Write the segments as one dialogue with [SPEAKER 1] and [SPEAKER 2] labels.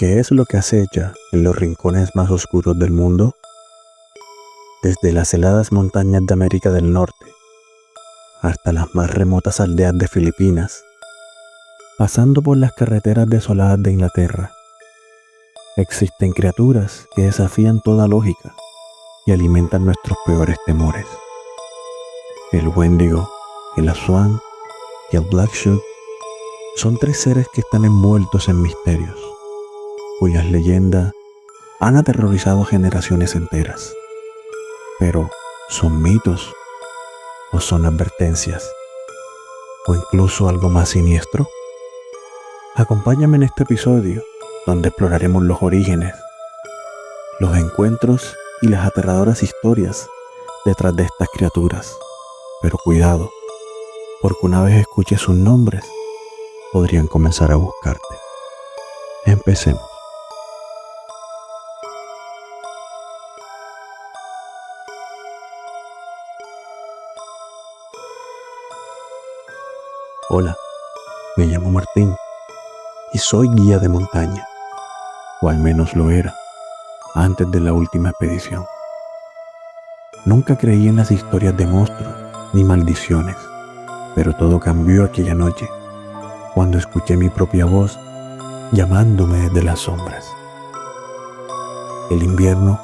[SPEAKER 1] ¿Qué es lo que acecha en los rincones más oscuros del mundo? Desde las heladas montañas de América del Norte hasta las más remotas aldeas de Filipinas, pasando por las carreteras desoladas de Inglaterra, existen criaturas que desafían toda lógica y alimentan nuestros peores temores. El Wendigo, el Aswang y el Blackshot son tres seres que están envueltos en misterios, cuyas leyendas han aterrorizado generaciones enteras. Pero, ¿son mitos? ¿O son advertencias? ¿O incluso algo más siniestro? Acompáñame en este episodio, donde exploraremos los orígenes, los encuentros y las aterradoras historias detrás de estas criaturas. Pero cuidado, porque una vez escuches sus nombres, podrían comenzar a buscarte. Empecemos. Hola, me llamo Martín y soy guía de montaña, o al menos lo era, antes de la última expedición. Nunca creí en las historias de monstruos ni maldiciones, pero todo cambió aquella noche, cuando escuché mi propia voz llamándome desde las sombras. El invierno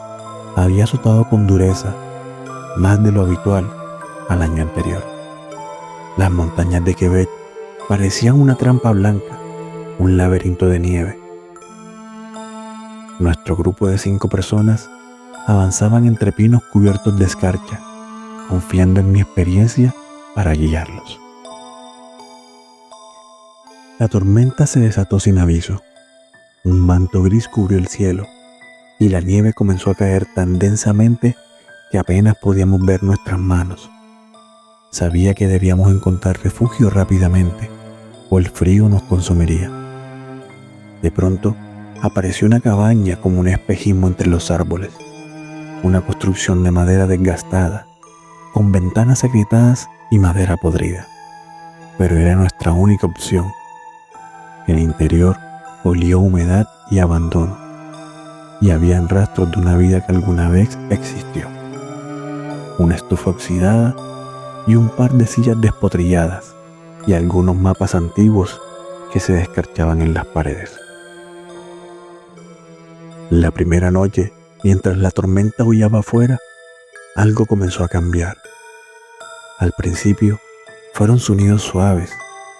[SPEAKER 1] había azotado con dureza, más de lo habitual, al año anterior. Las montañas de Quebec parecían una trampa blanca, un laberinto de nieve. Nuestro grupo de 5 personas avanzaban entre pinos cubiertos de escarcha, confiando en mi experiencia para guiarlos. La tormenta se desató sin aviso. Un manto gris cubrió el cielo y la nieve comenzó a caer tan densamente que apenas podíamos ver nuestras manos. Sabía que debíamos encontrar refugio rápidamente o el frío nos consumiría. De pronto apareció una cabaña como un espejismo entre los árboles, una construcción de madera desgastada, con ventanas agrietadas y madera podrida. Pero era nuestra única opción. El interior olía a humedad y abandono, y habían rastros de una vida que alguna vez existió. Una estufa oxidada y un par de sillas despotrilladas y algunos mapas antiguos que se descarchaban en las paredes. La primera noche, mientras la tormenta aullaba afuera, algo comenzó a cambiar. Al principio, fueron sonidos suaves,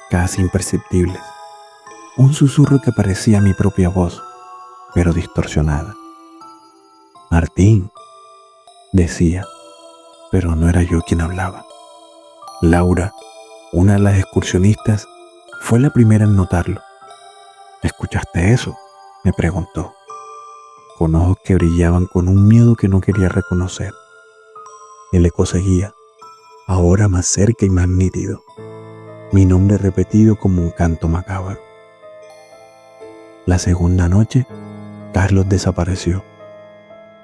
[SPEAKER 1] casi imperceptibles. Un susurro que parecía mi propia voz, pero distorsionada. «Martín», decía, pero no era yo quien hablaba. Laura, una de las excursionistas, fue la primera en notarlo. «¿Escuchaste eso?», me preguntó, con ojos que brillaban con un miedo que no quería reconocer. El eco seguía, ahora más cerca y más nítido, mi nombre repetido como un canto macabro. La segunda noche, Carlos desapareció.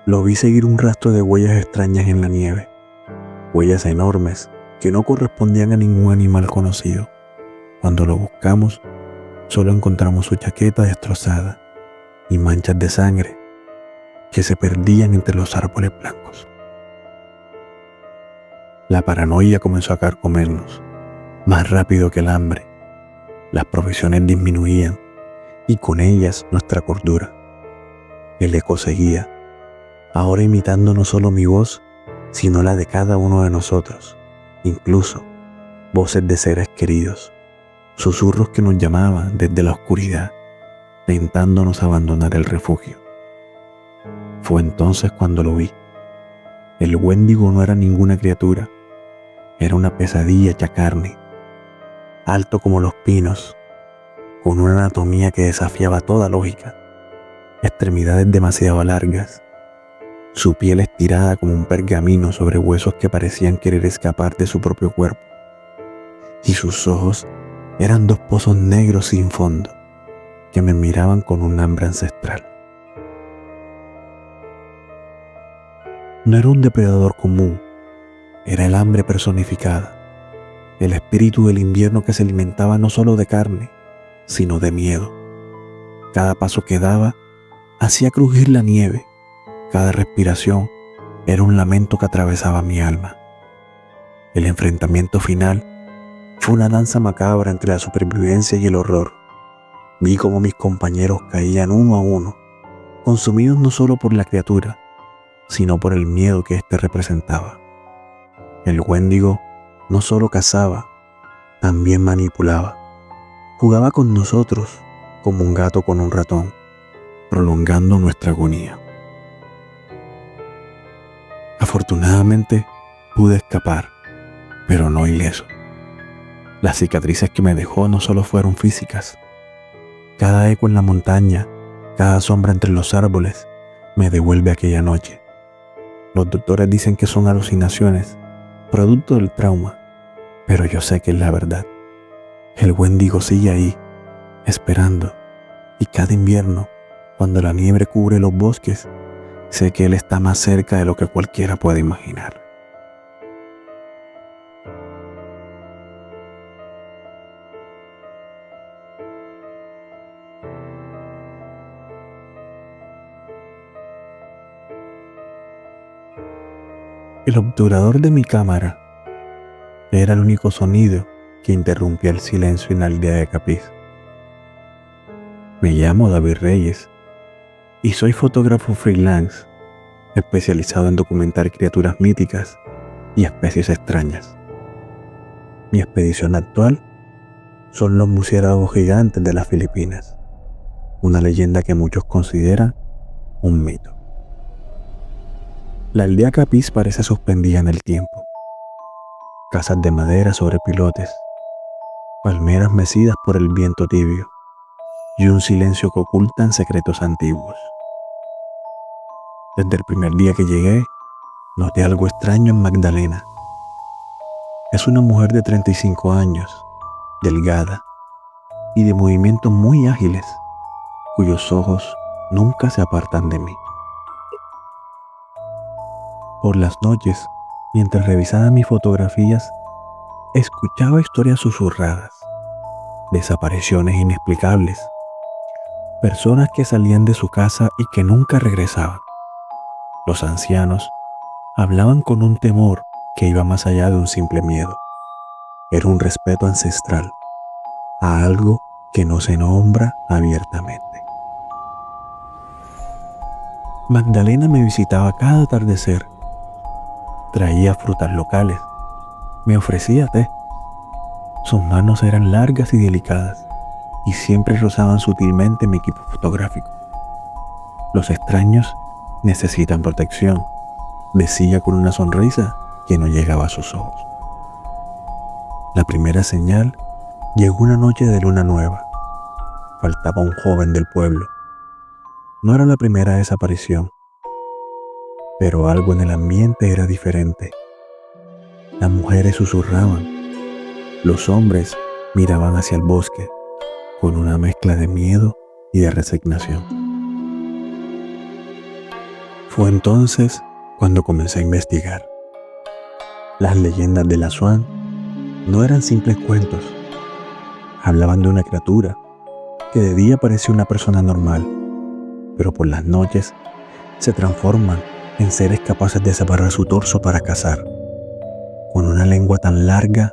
[SPEAKER 1] Lo vi seguir un rastro de huellas extrañas en la nieve, huellas enormes que no correspondían a ningún animal conocido. Cuando lo buscamos, solo encontramos su chaqueta destrozada y manchas de sangre que se perdían entre los árboles blancos. La paranoia comenzó a carcomernos, más rápido que el hambre. Las provisiones disminuían y con ellas nuestra cordura. El eco seguía, ahora imitando no solo mi voz, sino la de cada uno de nosotros, incluso voces de seres queridos, susurros que nos llamaban desde la oscuridad, tentándonos abandonar el refugio. Fue entonces cuando lo vi. El Wendigo no era ninguna criatura, era una pesadilla hecha carne, alto como los pinos, con una anatomía que desafiaba toda lógica, extremidades demasiado largas, su piel estirada como un pergamino sobre huesos que parecían querer escapar de su propio cuerpo, y sus ojos eran 2 pozos negros sin fondo que me miraban con un hambre ancestral. No era un depredador común, era el hambre personificada, el espíritu del invierno que se alimentaba no solo de carne, sino de miedo. Cada paso que daba hacía crujir la nieve. Cada respiración era un lamento que atravesaba mi alma. El enfrentamiento final fue una danza macabra entre la supervivencia y el horror. Vi cómo mis compañeros caían uno a uno, consumidos no solo por la criatura, sino por el miedo que éste representaba. El Wendigo no solo cazaba, también manipulaba. Jugaba con nosotros como un gato con un ratón, prolongando nuestra agonía. Afortunadamente pude escapar, pero no ileso. Las cicatrices que me dejó no solo fueron físicas. Cada eco en la montaña, cada sombra entre los árboles, me devuelve aquella noche. Los doctores dicen que son alucinaciones, producto del trauma, pero yo sé que es la verdad. El Wendigo sigue ahí, esperando, y cada invierno, cuando la nieve cubre los bosques, sé que él está más cerca de lo que cualquiera puede imaginar. El obturador de mi cámara era el único sonido que interrumpía el silencio en la aldea de Capiz. Me llamo David Reyes y soy fotógrafo freelance, especializado en documentar criaturas míticas y especies extrañas. Mi expedición actual son los murciélagos gigantes de las Filipinas, una leyenda que muchos consideran un mito. La aldea Capiz parece suspendida en el tiempo. Casas de madera sobre pilotes, palmeras mecidas por el viento tibio y un silencio que ocultan secretos antiguos. Desde el primer día que llegué, noté algo extraño en Magdalena. Es una mujer de 35 años, delgada y de movimientos muy ágiles, cuyos ojos nunca se apartan de mí. Por las noches, mientras revisaba mis fotografías, escuchaba historias susurradas, desapariciones inexplicables, personas que salían de su casa y que nunca regresaban. Los ancianos hablaban con un temor que iba más allá de un simple miedo. Era un respeto ancestral a algo que no se nombra abiertamente. Magdalena me visitaba cada atardecer. Traía frutas locales. Me ofrecía té. Sus manos eran largas y delicadas y siempre rozaban sutilmente mi equipo fotográfico. Los extraños necesitan protección, decía con una sonrisa que no llegaba a sus ojos. La primera señal llegó una noche de luna nueva. Faltaba un joven del pueblo. No era la primera desaparición, pero algo en el ambiente era diferente. Las mujeres susurraban, los hombres miraban hacia el bosque con una mezcla de miedo y de resignación. Fue entonces cuando comencé a investigar. Las leyendas de la Swan no eran simples cuentos. Hablaban de una criatura que de día parecía una persona normal, pero por las noches se transforman en seres capaces de separar su torso para cazar, con una lengua tan larga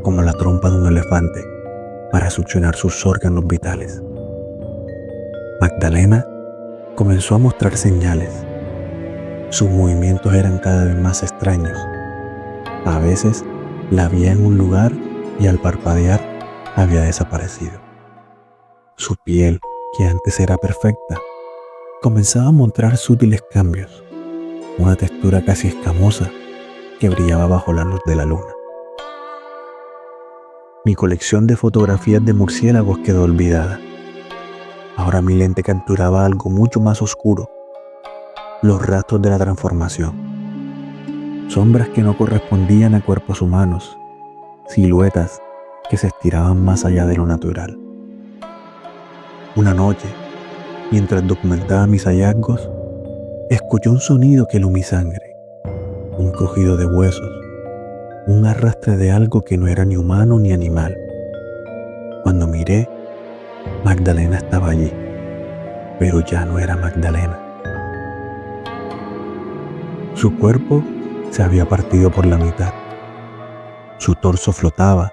[SPEAKER 1] como la trompa de un elefante para succionar sus órganos vitales. Magdalena comenzó a mostrar señales. Sus movimientos eran cada vez más extraños. A veces la veía en un lugar y al parpadear había desaparecido. Su piel, que antes era perfecta, comenzaba a mostrar sutiles cambios, una textura casi escamosa que brillaba bajo la luz de la luna. Mi colección de fotografías de murciélagos quedó olvidada. Ahora mi lente capturaba algo mucho más oscuro, los rastros de la transformación, sombras que no correspondían a cuerpos humanos, siluetas que se estiraban más allá de lo natural. Una noche, mientras documentaba mis hallazgos, escuché un sonido que heló mi sangre, un crujido de huesos, un arrastre de algo que no era ni humano ni animal. Cuando miré, Magdalena estaba allí, pero ya no era Magdalena. Su cuerpo se había partido por la mitad. Su torso flotaba,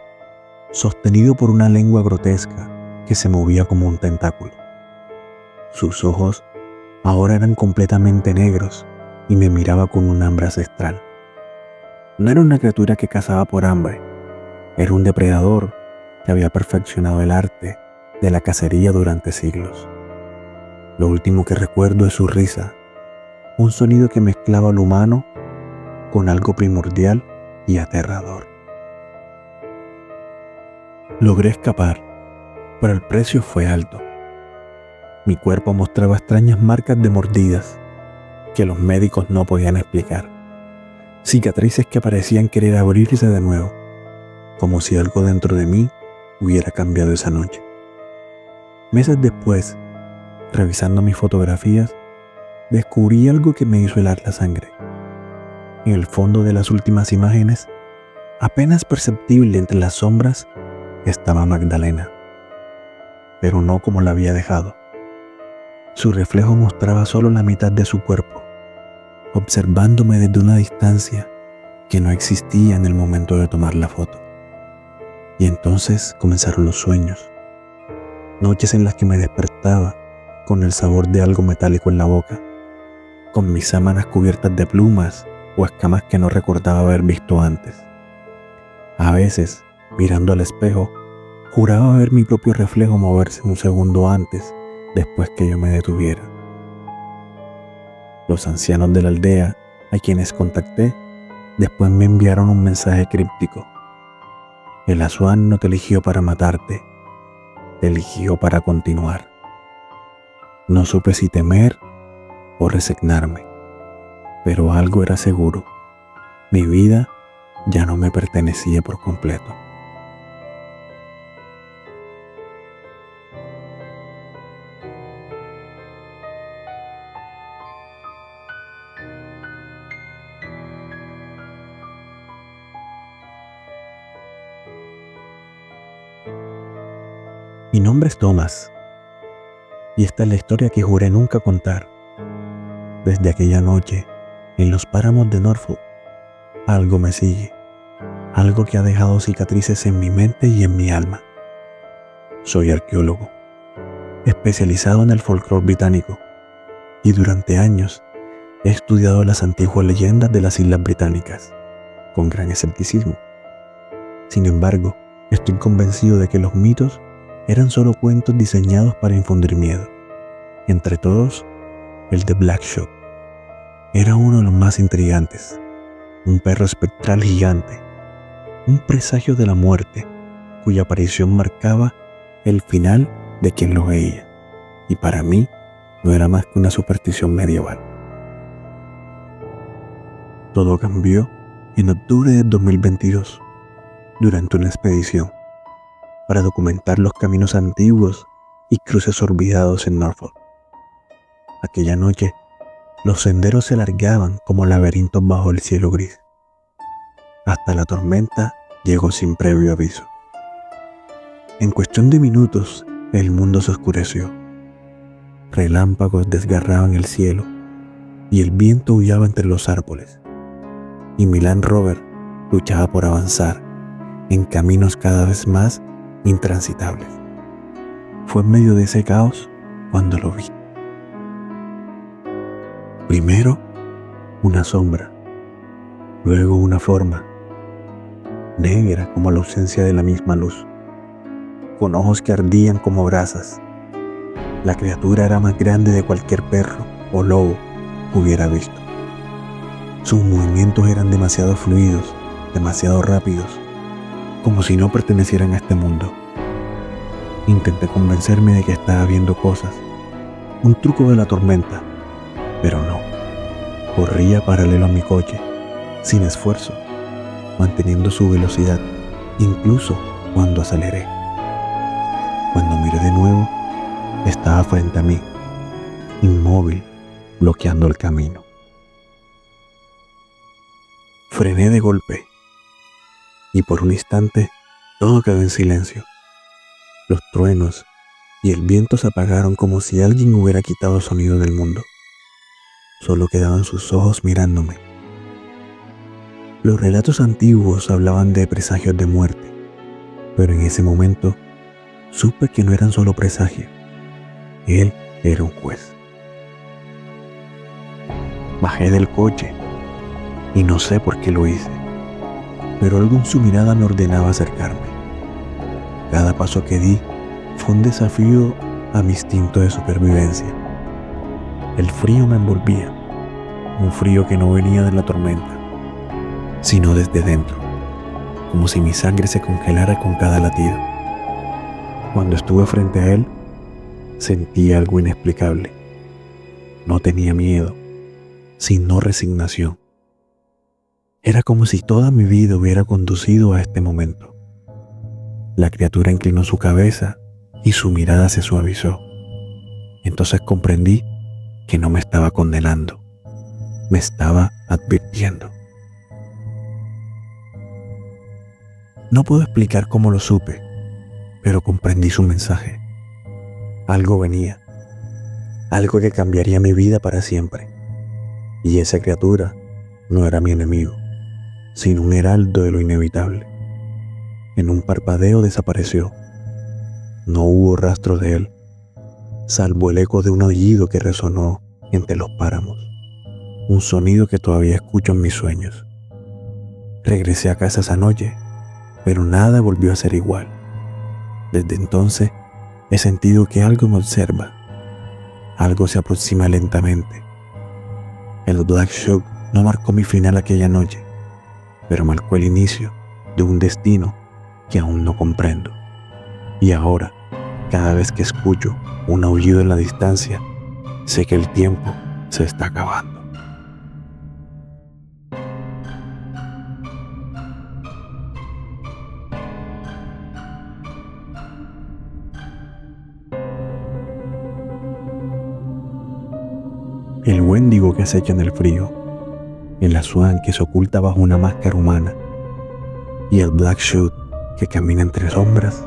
[SPEAKER 1] sostenido por una lengua grotesca que se movía como un tentáculo. Sus ojos ahora eran completamente negros y me miraba con un hambre ancestral. No era una criatura que cazaba por hambre, era un depredador que había perfeccionado el arte de la cacería durante siglos. Lo último que recuerdo es su risa, un sonido que mezclaba lo humano con algo primordial y aterrador. Logré escapar, pero el precio fue alto. Mi cuerpo mostraba extrañas marcas de mordidas que los médicos no podían explicar. Cicatrices que parecían querer abrirse de nuevo, como si algo dentro de mí hubiera cambiado esa noche. Meses después, revisando mis fotografías, descubrí algo que me hizo helar la sangre. En el fondo de las últimas imágenes, apenas perceptible entre las sombras, estaba Magdalena, pero no como la había dejado. Su reflejo mostraba solo la mitad de su cuerpo, observándome desde una distancia que no existía en el momento de tomar la foto. Y entonces comenzaron los sueños, noches en las que me despertaba con el sabor de algo metálico en la boca, con mis sábanas cubiertas de plumas o escamas que no recordaba haber visto antes. A veces, mirando al espejo, juraba ver mi propio reflejo moverse un segundo antes, después que yo me detuviera. Los ancianos de la aldea, a quienes contacté, después me enviaron un mensaje críptico. El Asuán no te eligió para matarte, te eligió para continuar. No supe si temer o resignarme, pero algo era seguro. Mi vida ya no me pertenecía por completo. Mi nombre es Thomas, y esta es la historia que juré nunca contar. Desde aquella noche, en los páramos de Norfolk, algo me sigue, algo que ha dejado cicatrices en mi mente y en mi alma. Soy arqueólogo, especializado en el folclore británico, y durante años he estudiado las antiguas leyendas de las Islas Británicas, con gran escepticismo. Sin embargo, estoy convencido de que los mitos eran solo cuentos diseñados para infundir miedo. Entre todos, el de Black Shock era uno de los más intrigantes. Un perro espectral gigante, un presagio de la muerte, cuya aparición marcaba el final de quien lo veía, y para mí no era más que una superstición medieval. Todo cambió en octubre de 2022, durante una expedición para documentar los caminos antiguos y cruces olvidados en Norfolk. Aquella noche, los senderos se alargaban como laberintos bajo el cielo gris. Hasta la tormenta llegó sin previo aviso. En cuestión de minutos, el mundo se oscureció. Relámpagos desgarraban el cielo y el viento aullaba entre los árboles. Y mi Land Rover luchaba por avanzar en caminos cada vez más intransitables. Fue en medio de ese caos cuando lo vi. Primero, una sombra, luego una forma, negra como la ausencia de la misma luz, con ojos que ardían como brasas. La criatura era más grande de cualquier perro o lobo hubiera visto. Sus movimientos eran demasiado fluidos, demasiado rápidos, como si no pertenecieran a este mundo. Intenté convencerme de que estaba viendo cosas, un truco de la tormenta, pero no. Corría paralelo a mi coche, sin esfuerzo, manteniendo su velocidad, incluso cuando aceleré. Cuando miré de nuevo, estaba frente a mí, inmóvil, bloqueando el camino. Frené de golpe, y por un instante todo quedó en silencio. Los truenos y el viento se apagaron como si alguien hubiera quitado el sonido del mundo. Solo quedaban sus ojos mirándome. Los relatos antiguos hablaban de presagios de muerte, pero en ese momento supe que no eran solo presagios. Él era un juez. Bajé del coche y no sé por qué lo hice, pero algo en su mirada me ordenaba acercarme. Cada paso que di fue un desafío a mi instinto de supervivencia. El frío me envolvía, un frío que no venía de la tormenta, sino desde dentro, como si mi sangre se congelara con cada latido. Cuando estuve frente a él, sentí algo inexplicable. No tenía miedo, sino resignación. Era como si toda mi vida hubiera conducido a este momento. La criatura inclinó su cabeza y su mirada se suavizó. Entonces comprendí que no me estaba condenando, me estaba advirtiendo. No puedo explicar cómo lo supe, pero comprendí su mensaje. Algo venía, algo que cambiaría mi vida para siempre. Y esa criatura no era mi enemigo, sino un heraldo de lo inevitable. En un parpadeo desapareció. No hubo rastro de él, salvo el eco de un aullido que resonó entre los páramos, un sonido que todavía escucho en mis sueños. Regresé a casa esa noche, pero nada volvió a ser igual. Desde entonces he sentido que algo me observa, algo se aproxima lentamente. El Black Shock no marcó mi final aquella noche, pero marcó el inicio de un destino que aún no comprendo. Y ahora, cada vez que escucho un aullido en la distancia, sé que el tiempo se está acabando. El Wendigo que acecha en el frío, el Aswang que se oculta bajo una máscara humana y el Black Shoot que camina entre sombras.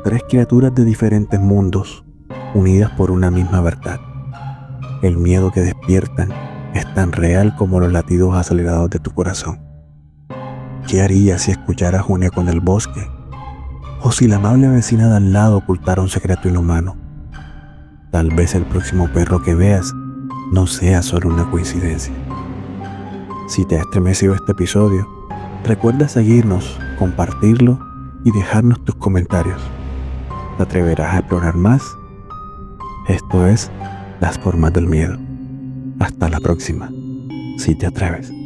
[SPEAKER 1] Tres criaturas de diferentes mundos, unidas por una misma verdad. El miedo que despiertan es tan real como los latidos acelerados de tu corazón. ¿Qué harías si escucharas un eco en el bosque? ¿O si la amable vecina de al lado ocultara un secreto inhumano? Tal vez el próximo perro que veas no sea solo una coincidencia. Si te ha estremecido este episodio, recuerda seguirnos, compartirlo y dejarnos tus comentarios. ¿Te atreverás a explorar más? Esto es Las Formas del Miedo. Hasta la próxima, si te atreves.